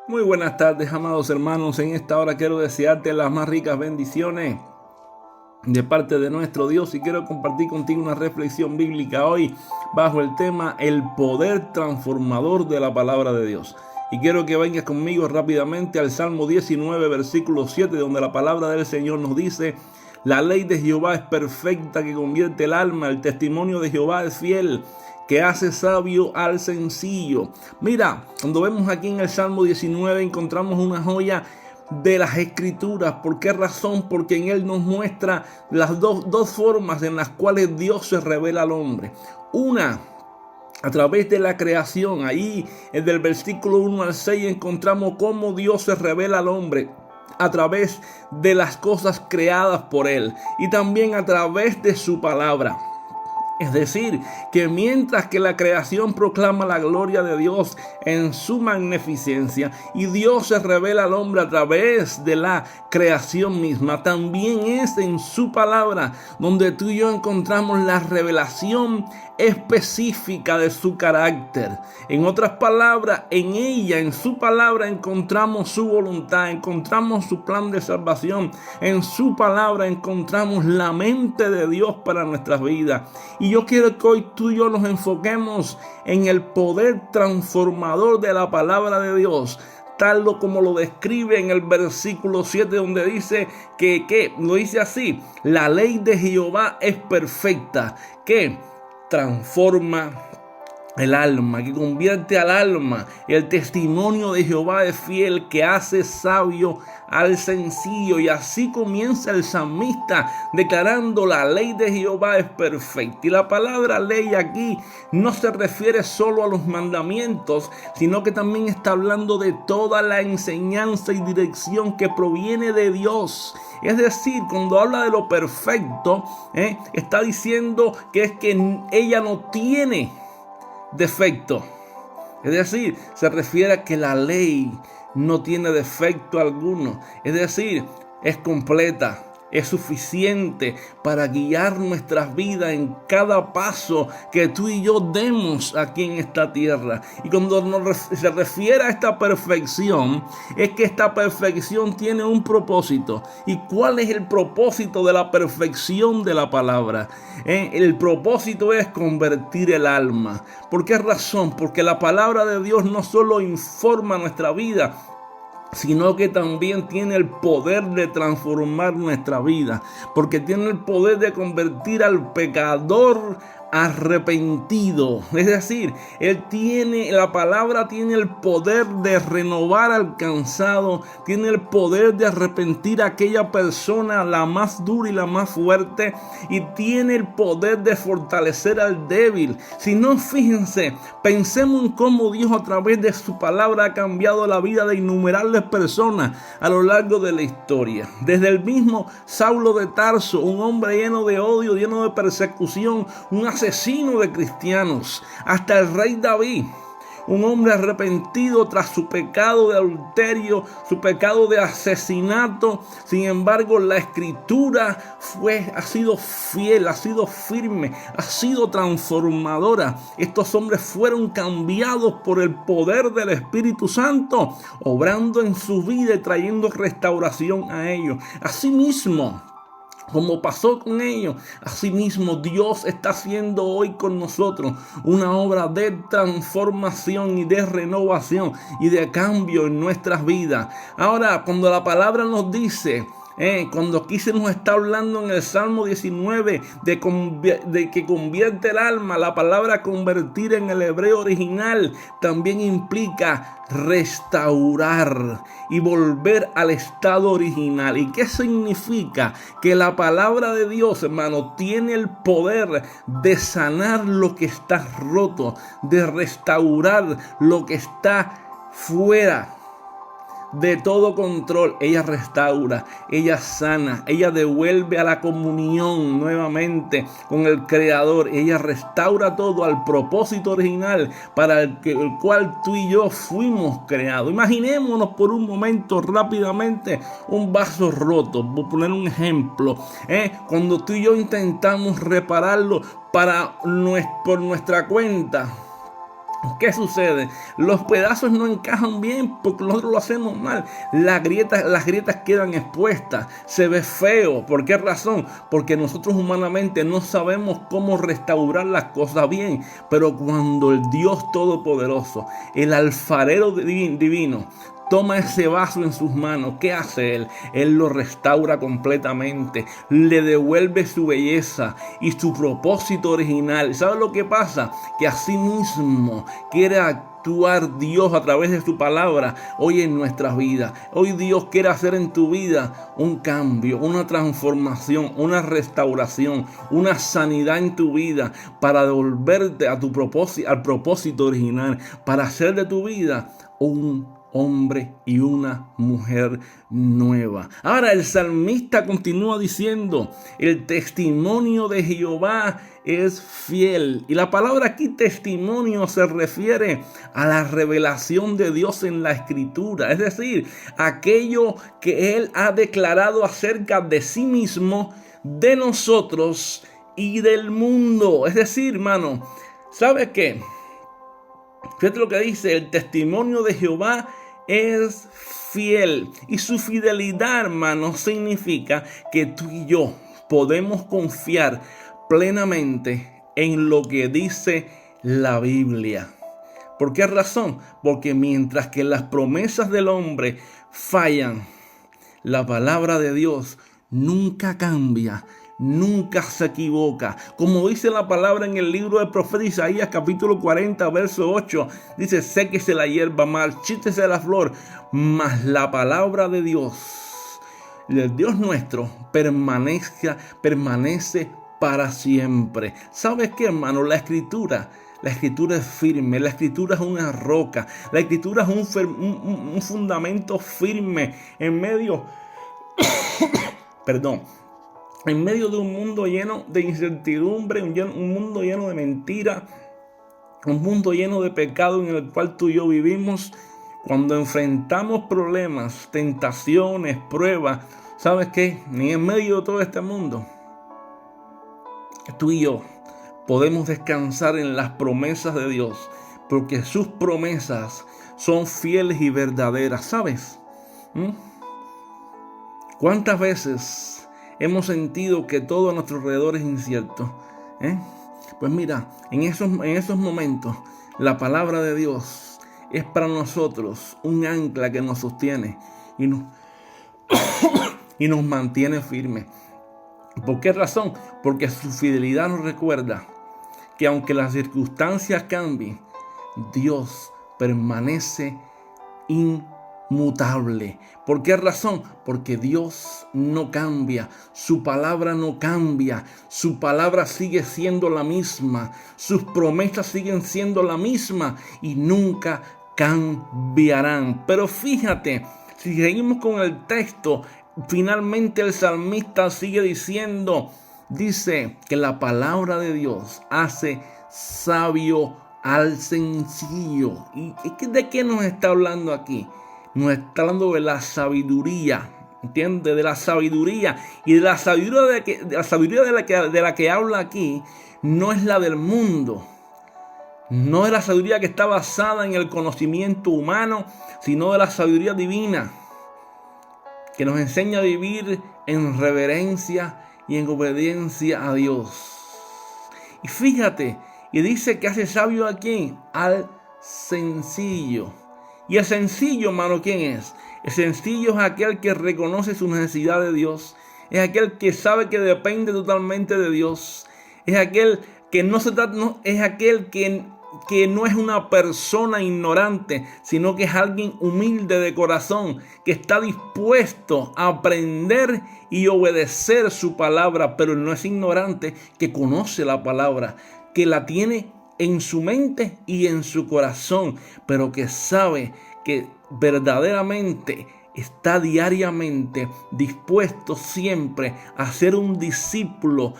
Muy buenas tardes, amados hermanos. En esta hora quiero desearte las más ricas bendiciones de parte de nuestro Dios y quiero compartir contigo una reflexión bíblica hoy bajo el tema el poder transformador de la palabra de Dios. Y quiero que vengas conmigo rápidamente al Salmo 19, versículo 7, donde la palabra del Señor nos dice: la ley de Jehová es perfecta, que convierte el alma. El testimonio de Jehová es fiel, que hace sabio al sencillo. Mira, cuando vemos aquí en el Salmo 19 encontramos una joya de las Escrituras. ¿Por qué razón? Porque en él nos muestra las dos formas en las cuales Dios se revela al hombre. Una, a través de la creación. Ahí, desde el versículo 1 al 6, encontramos cómo Dios se revela al hombre a través de las cosas creadas por él y también a través de su palabra. Es decir, que mientras que la creación proclama la gloria de Dios en su magnificencia y Dios se revela al hombre a través de la creación misma, también es en su palabra donde tú y yo encontramos la revelación específica de su carácter. En otras palabras, en ella, en su palabra, encontramos su voluntad, encontramos su plan de salvación. En su palabra encontramos la mente de Dios para nuestras vidas. Y yo quiero que hoy tú y yo nos enfoquemos en el poder transformador de la palabra de Dios, tal como lo describe en el versículo 7, donde dice que lo dice así: la ley de Jehová es perfecta, que transforma el alma, que convierte al alma. El testimonio de Jehová es fiel, que hace sabio al sencillo. Y así comienza el salmista declarando: la ley de Jehová es perfecta. Y la palabra ley aquí no se refiere solo a los mandamientos, sino que también está hablando de toda la enseñanza y dirección que proviene de Dios. Es decir, cuando habla de lo perfecto, está diciendo que es que ella no tiene defecto. Es decir, se refiere a que la ley no tiene defecto alguno. Es decir, es completa, es suficiente para guiar nuestras vidas en cada paso que tú y yo demos aquí en esta tierra. Y cuando se refiere a esta perfección, es que esta perfección tiene un propósito. ¿Y cuál es el propósito de la perfección de la palabra? El propósito es convertir el alma. ¿Por qué razón? Porque la palabra de Dios no solo informa nuestra vida, sino que también tiene el poder de transformar nuestra vida, porque tiene el poder de convertir al pecador arrepentido. Es decir, la palabra tiene el poder de renovar al cansado, tiene el poder de arrepentir a aquella persona, la más dura y la más fuerte, y tiene el poder de fortalecer al débil. Si no, fíjense, pensemos en cómo Dios a través de su palabra ha cambiado la vida de innumerables personas a lo largo de la historia. Desde el mismo Saulo de Tarso, un hombre lleno de odio, lleno de persecución, un asesino de cristianos, hasta el rey David, un hombre arrepentido tras su pecado de adulterio, su pecado de asesinato. Sin embargo, la escritura ha sido fiel, ha sido firme, ha sido transformadora. Estos hombres fueron cambiados por el poder del Espíritu Santo, obrando en su vida y trayendo restauración a ellos. Asimismo, como pasó con ellos, asimismo Dios está haciendo hoy con nosotros una obra de transformación y de renovación y de cambio en nuestras vidas. Ahora, cuando la palabra nos dice, cuando aquí se nos está hablando en el Salmo 19 de que convierte el alma, la palabra convertir en el hebreo original también implica restaurar y volver al estado original. ¿Y qué significa? Que la palabra de Dios, hermano, tiene el poder de sanar lo que está roto, de restaurar lo que está fuera de todo control. Ella restaura, ella sana, ella devuelve a la comunión nuevamente con el Creador. Ella restaura todo al propósito original para el cual tú y yo fuimos creados. Imaginémonos por un momento rápidamente un vaso roto, por poner un ejemplo, cuando tú y yo intentamos repararlo por nuestra cuenta. ¿Qué sucede? Los pedazos no encajan bien porque nosotros lo hacemos mal. Las grietas quedan expuestas. Se ve feo. ¿Por qué razón? Porque nosotros humanamente no sabemos cómo restaurar las cosas bien. Pero cuando el Dios Todopoderoso, el alfarero divino, toma ese vaso en sus manos, ¿qué hace Él? Él lo restaura completamente, le devuelve su belleza y su propósito original. ¿Sabe lo que pasa? Que así mismo quiere actuar Dios a través de su palabra hoy en nuestras vidas. Hoy Dios quiere hacer en tu vida un cambio, una transformación, una restauración, una sanidad en tu vida para devolverte a tu propósito, al propósito original, para hacer de tu vida un hombre y una mujer nueva. Ahora el salmista continúa diciendo: el testimonio de Jehová es fiel. Y la palabra aquí testimonio se refiere a la revelación de Dios en la Escritura, es decir, aquello que Él ha declarado acerca de sí mismo, de nosotros y del mundo. Es decir, hermano, ¿sabe qué? Fíjate lo que dice: el testimonio de Jehová es fiel. Y su fidelidad, hermano, significa que tú y yo podemos confiar plenamente en lo que dice la Biblia. ¿Por qué razón? Porque mientras que las promesas del hombre fallan, la palabra de Dios nunca cambia, nunca se equivoca. Como dice la palabra en el libro del profeta Isaías, capítulo 40, verso 8, dice: séquese la hierba, marchítese la flor, mas la palabra de Dios, el Dios nuestro, permanece para siempre. ¿Sabes qué, hermano? La escritura es firme, la escritura es una roca, la escritura es un fundamento firme en medio en medio de un mundo lleno de incertidumbre, un mundo lleno de mentira, un mundo lleno de pecado en el cual tú y yo vivimos. Cuando enfrentamos problemas, tentaciones, pruebas, ¿sabes qué? Ni en medio de todo este mundo, tú y yo podemos descansar en las promesas de Dios, porque sus promesas son fieles y verdaderas, ¿sabes? ¿Cuántas veces hemos sentido que todo a nuestro alrededor es incierto? Pues mira, en esos momentos la palabra de Dios es para nosotros un ancla que nos sostiene y nos mantiene firmes. ¿Por qué razón? Porque su fidelidad nos recuerda que aunque las circunstancias cambien, Dios permanece inmutable. ¿Por qué razón? Porque Dios no cambia, su palabra no cambia, su palabra sigue siendo la misma, sus promesas siguen siendo la misma y nunca cambiarán. Pero fíjate, si seguimos con el texto, finalmente el salmista sigue diciendo, dice que la palabra de Dios hace sabio al sencillo. ¿Y de qué nos está hablando aquí? Nos está hablando de la sabiduría, ¿entiendes? De la sabiduría. Y de la sabiduría de la que habla aquí no es la del mundo. No es la sabiduría que está basada en el conocimiento humano, sino de la sabiduría divina, que nos enseña a vivir en reverencia y en obediencia a Dios. Y fíjate, y dice que hace sabio a quién, al sencillo. Y el sencillo, hermano, ¿quién es? El sencillo es aquel que reconoce su necesidad de Dios. Es aquel que sabe que depende totalmente de Dios. Es aquel que que no es una persona ignorante, sino que es alguien humilde de corazón, que está dispuesto a aprender y obedecer su palabra, pero no es ignorante, que conoce la palabra, que la tiene en su mente y en su corazón, pero que sabe que verdaderamente está diariamente dispuesto siempre a ser un discípulo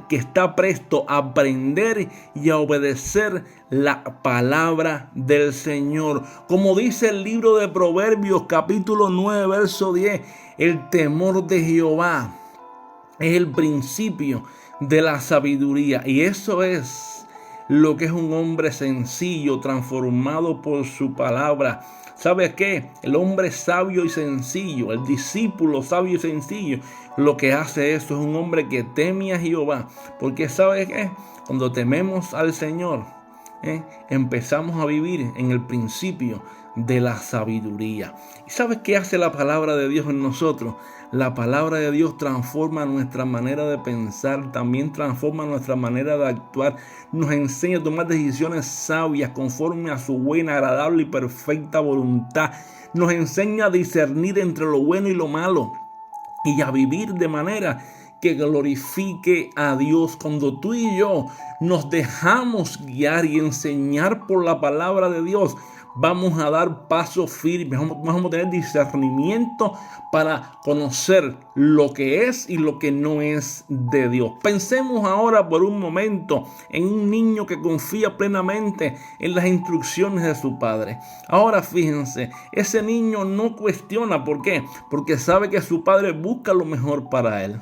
que está presto a aprender y a obedecer la palabra del Señor. Como dice el libro de Proverbios capítulo 9 verso 10, el temor de Jehová es el principio de la sabiduría, y eso es lo que es un hombre sencillo, transformado por su palabra. ¿Sabes qué? El hombre sabio y sencillo, el discípulo sabio y sencillo, lo que hace eso es un hombre que teme a Jehová. Porque ¿sabes qué? Cuando tememos al Señor, empezamos a vivir en el principio de la sabiduría. ¿Y sabes qué hace la palabra de Dios en nosotros? La palabra de Dios transforma nuestra manera de pensar, también transforma nuestra manera de actuar, nos enseña a tomar decisiones sabias conforme a su buena, agradable y perfecta voluntad. Nos enseña a discernir entre lo bueno y lo malo y a vivir de manera que glorifique a Dios. Cuando tú y yo nos dejamos guiar y enseñar por la palabra de Dios, vamos a dar pasos firmes, vamos a tener discernimiento para conocer lo que es y lo que no es de Dios. Pensemos ahora por un momento en un niño que confía plenamente en las instrucciones de su padre. Ahora fíjense, ese niño no cuestiona. ¿Por qué? Porque sabe que su padre busca lo mejor para él.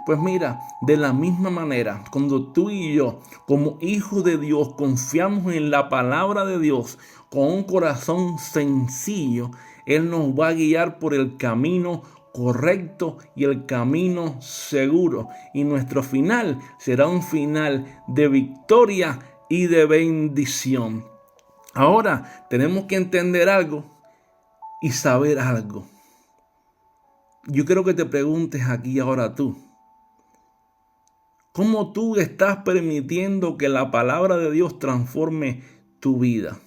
Pues mira, de la misma manera, cuando tú y yo, como hijos de Dios, confiamos en la palabra de Dios con un corazón sencillo, Él nos va a guiar por el camino correcto y el camino seguro. Y nuestro final será un final de victoria y de bendición. Ahora tenemos que entender algo y saber algo. Yo quiero que te preguntes aquí ahora tú. ¿Cómo tú estás permitiendo que la palabra de Dios transforme tu vida?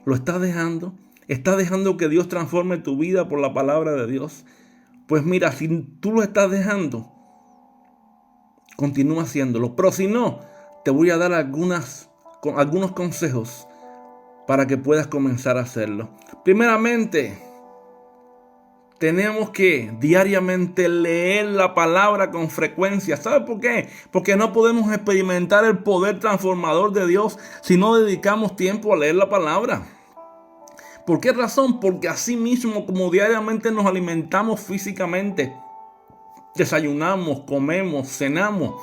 ¿Lo estás dejando? ¿Estás dejando que Dios transforme tu vida por la palabra de Dios? Pues mira, si tú lo estás dejando, continúa haciéndolo. Pero si no, te voy a dar algunos consejos para que puedas comenzar a hacerlo. Primeramente, tenemos que diariamente leer la palabra con frecuencia. ¿Sabe por qué? Porque no podemos experimentar el poder transformador de Dios si no dedicamos tiempo a leer la palabra. ¿Por qué razón? Porque así mismo como diariamente nos alimentamos físicamente, desayunamos, comemos, cenamos,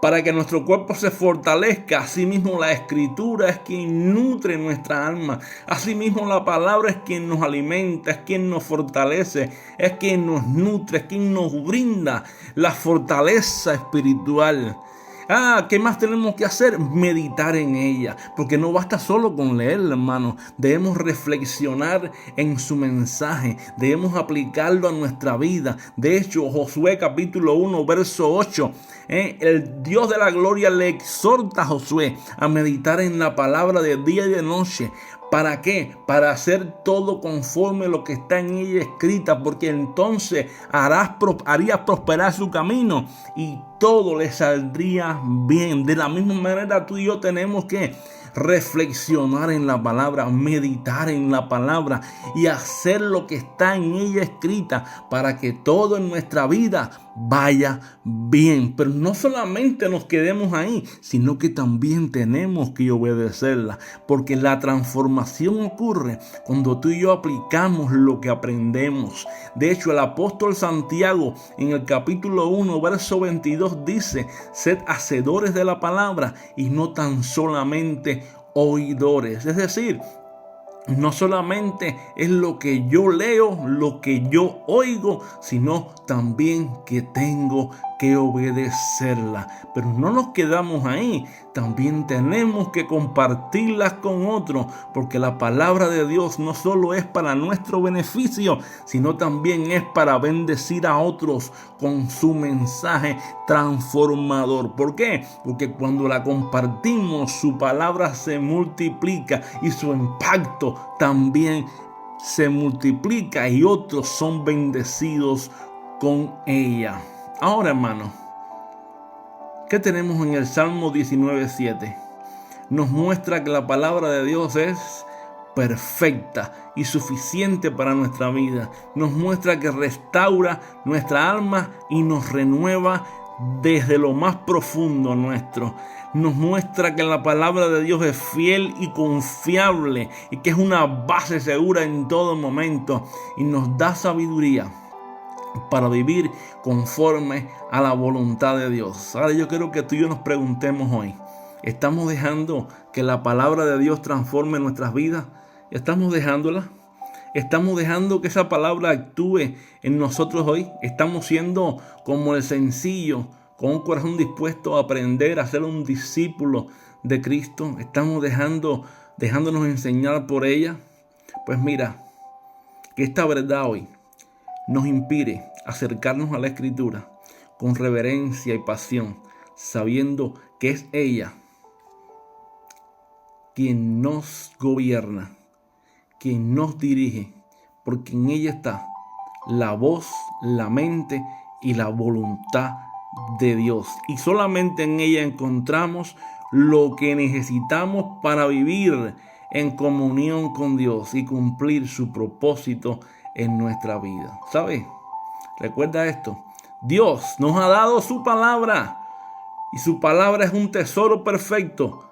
para que nuestro cuerpo se fortalezca. Asimismo, la Escritura es quien nutre nuestra alma. Asimismo, la palabra es quien nos alimenta, es quien nos fortalece, es quien nos nutre, es quien nos brinda la fortaleza espiritual. ¿Qué más tenemos que hacer? Meditar en ella, porque no basta solo con leerla, hermano. Debemos reflexionar en su mensaje, debemos aplicarlo a nuestra vida. De hecho, Josué capítulo 1, verso 8, el Dios de la gloria le exhorta a Josué a meditar en la palabra de día y de noche. ¿Para qué? Para hacer todo conforme lo que está en ella escrita, porque entonces haría prosperar su camino y todo le saldría bien. De la misma manera, tú y yo tenemos que reflexionar en la palabra, meditar en la palabra y hacer lo que está en ella escrita para que todo en nuestra vida vaya bien. Pero no solamente nos quedemos ahí, sino que también tenemos que obedecerla, porque la transformación ocurre cuando tú y yo aplicamos lo que aprendemos. De hecho, el apóstol Santiago en el capítulo 1, verso 22 dice: sed hacedores de la palabra y no tan solamente oidores. Es decir, no solamente es lo que yo leo, lo que yo oigo, sino también que tengo que obedecerla. Pero no nos quedamos ahí, también tenemos que compartirlas con otros, porque la palabra de Dios no solo es para nuestro beneficio, sino también es para bendecir a otros con su mensaje transformador. ¿Por qué? Porque cuando la compartimos, su palabra se multiplica y su impacto también se multiplica y otros son bendecidos con ella. Ahora, hermano, ¿qué tenemos en el Salmo 19:7? Nos muestra que la palabra de Dios es perfecta y suficiente para nuestra vida. Nos muestra que restaura nuestra alma y nos renueva desde lo más profundo nuestro. Nos muestra que la palabra de Dios es fiel y confiable y que es una base segura en todo momento, y nos da sabiduría para vivir conforme a la voluntad de Dios. Ahora yo quiero que tú y yo nos preguntemos hoy: ¿Estamos dejando que la palabra de Dios transforme nuestras vidas? ¿Estamos dejándola? ¿Estamos dejando que esa palabra actúe en nosotros hoy? ¿Estamos siendo como el sencillo, con un corazón dispuesto a aprender, a ser un discípulo de Cristo? ¿Estamos dejándonos enseñar por ella? Pues mira, que esta verdad hoy nos inspire a acercarnos a la Escritura con reverencia y pasión, sabiendo que es ella quien nos gobierna, quien nos dirige, porque en ella está la voz, la mente y la voluntad de Dios. Y solamente en ella encontramos lo que necesitamos para vivir en comunión con Dios y cumplir su propósito en nuestra vida. ¿Sabes? Recuerda esto. Dios nos ha dado su palabra y su palabra es un tesoro perfecto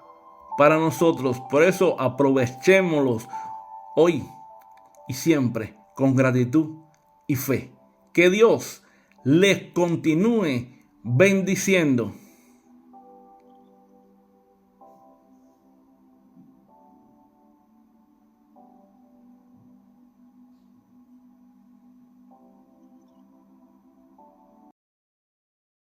para nosotros. Por eso aprovechémoslos hoy y siempre con gratitud y fe. Que Dios les continúe bendiciendo.